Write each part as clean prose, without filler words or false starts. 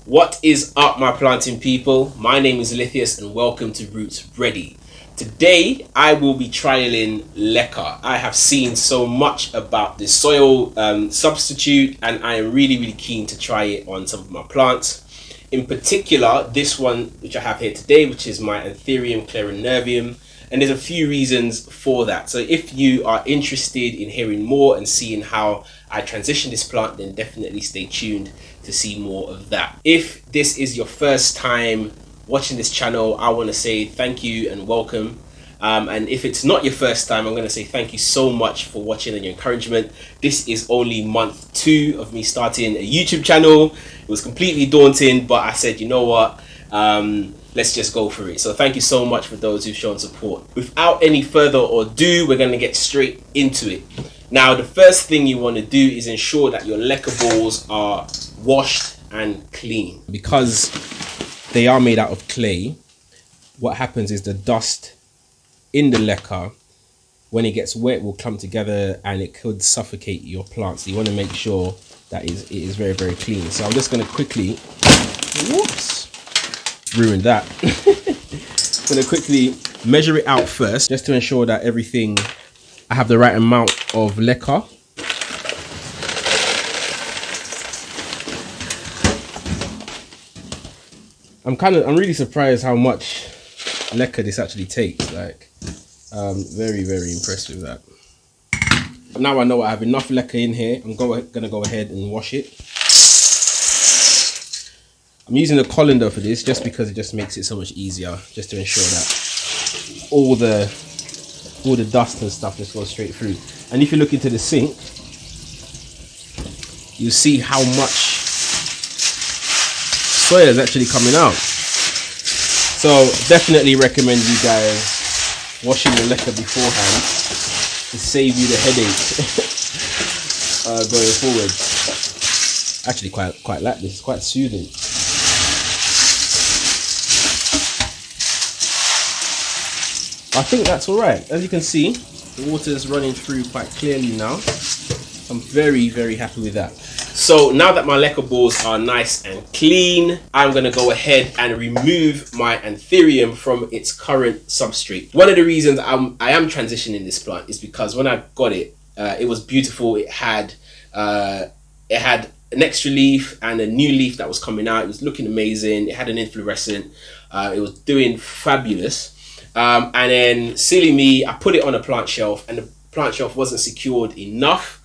What is up, my planting people? My name is Lithius and welcome to Roots Ready. Today I will be trialing LECA. I have seen so much about this soil substitute and I am really keen to try it on some of my plants. In particular, this one which I have here today, which is my Anthurium Clarinervium, and there's a few reasons for that. So if you are interested in hearing more and seeing how I transition this plant, then definitely stay tuned to see more of that. If this is your first time watching this channel, I want to say thank you and welcome. And if it's not your first time, I'm going to say thank you so much for watching and your encouragement. This is only month 2 of me starting a YouTube channel. It was completely daunting, but I said, you know what, let's just go for it. So thank you so much for those who've shown support. Without any further ado, we're going to get straight into it. Now, the first thing you want to do is ensure that your LECA balls are washed and clean. Because they are made out of clay, what happens is the dust in the LECA, when it gets wet, will clump together and it could suffocate your plants. So you want to make sure that it is very clean. So I'm just going to quickly, whoops, ruined that. I'm going to quickly measure it out first, just to ensure that everything, I have the right amount of LECA. I'm really surprised how much LECA this actually takes. Like, very impressed with that. Now I know I have enough LECA in here. I'm gonna go ahead and wash it. I'm using the colander for this just because it just makes it so much easier, just to ensure that all the dust and stuff just goes straight through. And if you look into the sink, you see how much soil is actually coming out. So definitely recommend you guys washing your LECA beforehand to save you the headache going forward. Actually quite like this, it's quite soothing. I think that's all right. As you can see, the water is running through quite clearly now. I'm very happy with that. So now that my LECA balls are nice and clean, I'm going to go ahead and remove my Anthurium from its current substrate. One of the reasons I am transitioning this plant is because when I got it, it was beautiful. It had an extra leaf and a new leaf that was coming out. It was looking amazing. It had an inflorescent. It was doing fabulous. And then silly me, I put it on a plant shelf and the plant shelf wasn't secured enough.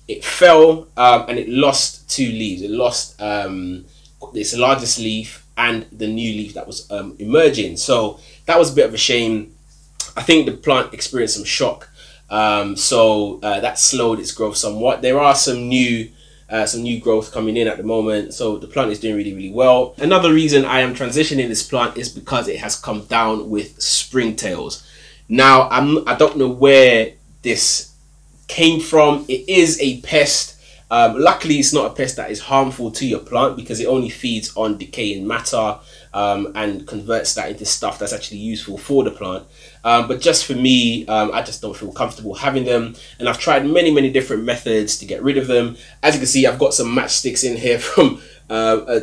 It fell and it lost 2 leaves. It lost its largest leaf and the new leaf that was emerging. So that was a bit of a shame. I think the plant experienced some shock. So that slowed its growth somewhat. There are some new growth coming in at the moment, so the plant is doing really well. Another reason I am transitioning this plant is because it has come down with springtails. Now I don't know where this came from. It is a pest. Luckily it's not a pest that is harmful to your plant because it only feeds on decaying matter and converts that into stuff that's actually useful for the plant. But just for me, I just don't feel comfortable having them, and I've tried many different methods to get rid of them. As you can see, I've got some matchsticks in here from a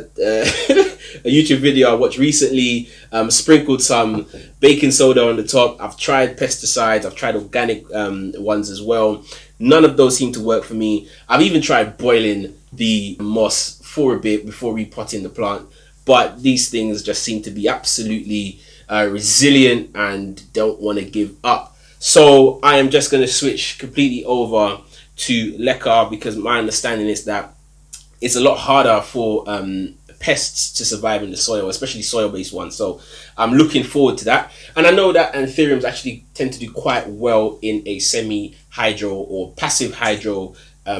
YouTube video I watched recently. Sprinkled some baking soda on the top. I've tried pesticides, I've tried organic ones as well. None of those seem to work for me. I've even tried boiling the moss for a bit before repotting the plant, but these things just seem to be absolutely resilient and don't want to give up. So I am just going to switch completely over to LECA because my understanding is that it's a lot harder for pests to survive in the soil, especially soil-based ones. So I'm looking forward to that. And I know that Anthuriums actually tend to do quite well in a semi-hydro or passive hydro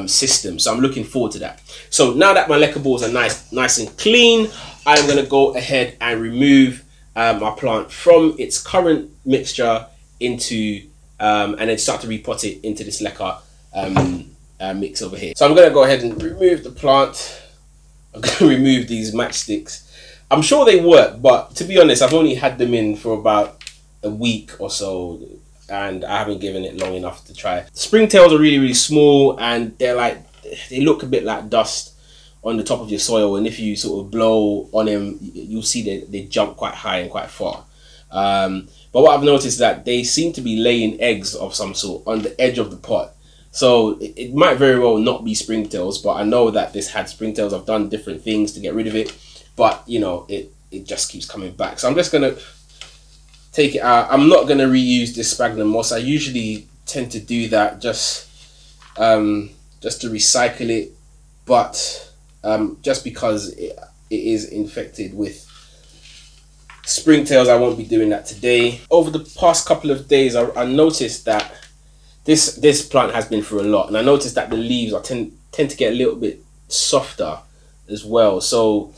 system. So I'm looking forward to that. So now that my LECA balls are nice and clean, I'm going to go ahead and remove my plant from its current mixture into and then start to repot it into this LECA mix over here. So I'm going to go ahead and remove the plant. I'm going to remove these matchsticks. I'm sure they work, but to be honest, I've only had them in for about a week or so and I haven't given it long enough to try. Springtails are really small and they look a bit like dust on the top of your soil, and if you sort of blow on them, you'll see they jump quite high and quite far. But what I've noticed is that they seem to be laying eggs of some sort on the edge of the pot. So it might very well not be springtails, but I know that this had springtails. I've done different things to get rid of it, but you know, it just keeps coming back. So I'm just gonna take it out. I'm not gonna reuse this sphagnum moss. I usually tend to do that just to recycle it, but just because it is infected with springtails, I won't be doing that today. Over the past couple of days, I noticed that this plant has been through a lot, and I noticed that the leaves tend to get a little bit softer as well. So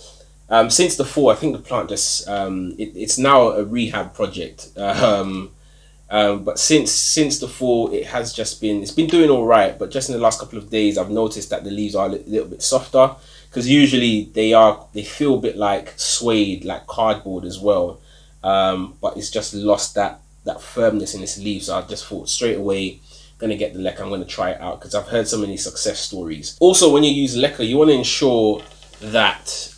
since the fall, I think the plant just it's now a rehab project. But since the fall, it's been doing all right. But just in the last couple of days, I've noticed that the leaves are a little bit softer, because usually they feel a bit like suede, like cardboard as well. But it's just lost that firmness in its leaves. So I just thought straight away, gonna get the LECA. I'm gonna try it out because I've heard so many success stories. Also, when you use LECA, you want to ensure that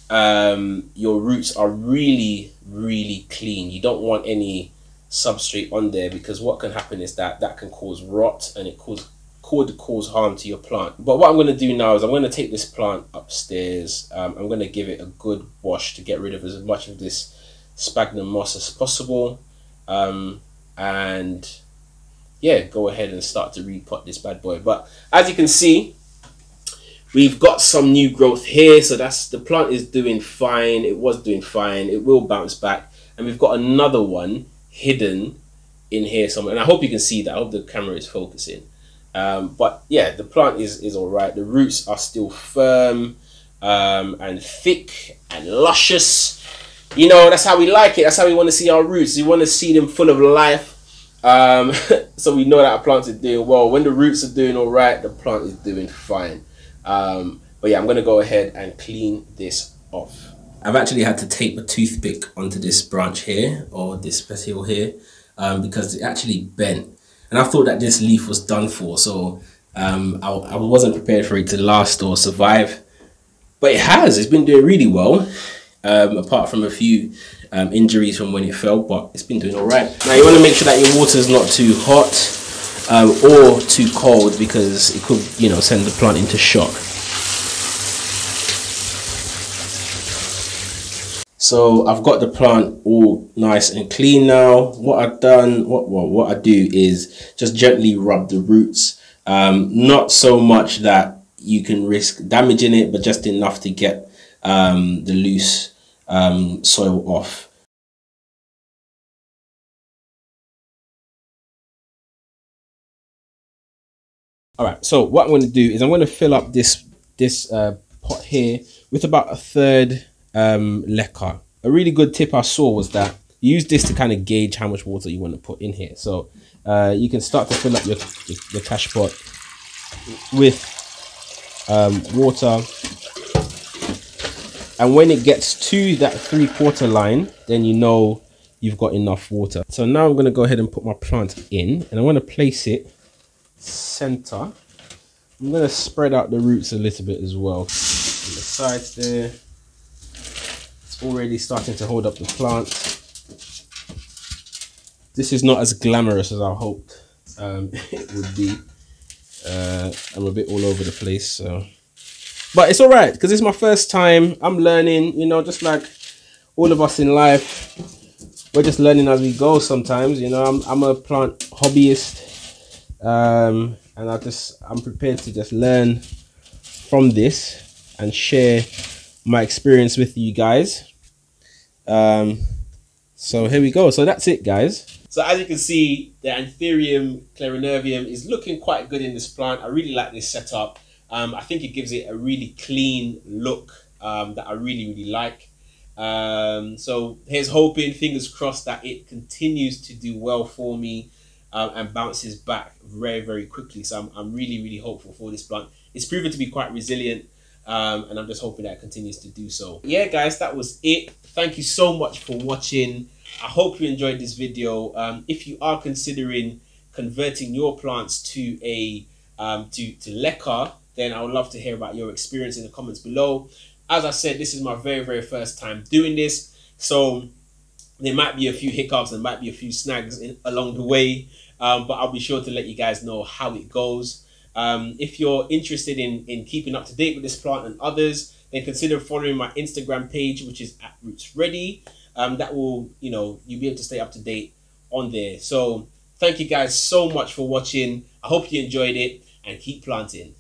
your roots are really, really clean. You don't want any substrate on there, because what can happen is that can cause rot, and it could cause harm to your plant. But what I'm going to do now is I'm going to take this plant upstairs. I'm going to give it a good wash to get rid of as much of this sphagnum moss as possible, and yeah, go ahead and start to repot this bad boy. But as you can see, we've got some new growth here, so the plant is doing fine. It was doing fine. It will bounce back, and we've got another one hidden in here somewhere, and I hope you can see that. I hope the camera is focusing. But yeah, the plant is all right. The roots are still firm and thick and luscious. You know, that's how we like it. That's how we want to see our roots. We want to see them full of life. So we know that our plants are doing well. When the roots are doing all right, the plant is doing fine. But yeah, I'm going to go ahead and clean this off. I've actually had to tape a toothpick onto this branch here, or this petiole here, because it actually bent. And I thought that this leaf was done for, so I wasn't prepared for it to last or survive. But it has. It's been doing really well, apart from a few injuries from when it fell, but it's been doing all right. Now you want to make sure that your water is not too hot or too cold, because it could, you know, send the plant into shock. So I've got the plant all nice and clean now. What I've done, what I do is just gently rub the roots. Not so much that you can risk damaging it, but just enough to get the loose soil off. All right, so what I'm going to do is I'm going to fill up this pot here with about 1/3 LECA. A really good tip I saw was that you use this to kind of gauge how much water you want to put in here. So you can start to fill up your cash pot with water, and when it gets to that 3/4 line, then you know you've got enough water. So now I'm going to go ahead and put my plant in, and I'm going to place it center. I'm going to spread out the roots a little bit as well on the sides there. Already starting to hold up the plant. This is not as glamorous as I hoped it would be. I'm a bit all over the place, so, but it's all right because it's my first time. I'm learning, you know, just like all of us in life. We're just learning as we go sometimes, you know. I'm a plant hobbyist, and I'm prepared to just learn from this and share my experience with you guys. So here we go. So that's it, guys. So as you can see, the Anthurium Clarinervium is looking quite good in this plant. I really like this setup. I think it gives it a really clean look that I really like. So here's hoping, fingers crossed, that it continues to do well for me and bounces back very quickly. So I'm really hopeful for this plant. It's proven to be quite resilient, and I'm just hoping that it continues to do so. Yeah, guys, that was it. Thank you so much for watching. I hope you enjoyed this video. If you are considering converting your plants to a to LECA, then I would love to hear about your experience in the comments below. As I said, this is my very first time doing this, so there might be a few hiccups, there might be a few snags along the way, but I'll be sure to let you guys know how it goes. If you're interested in keeping up to date with this plant and others, then consider following my Instagram page, which is @rootsready. That will, you'll be able to stay up to date on there. So thank you guys so much for watching. I hope you enjoyed it, and keep planting.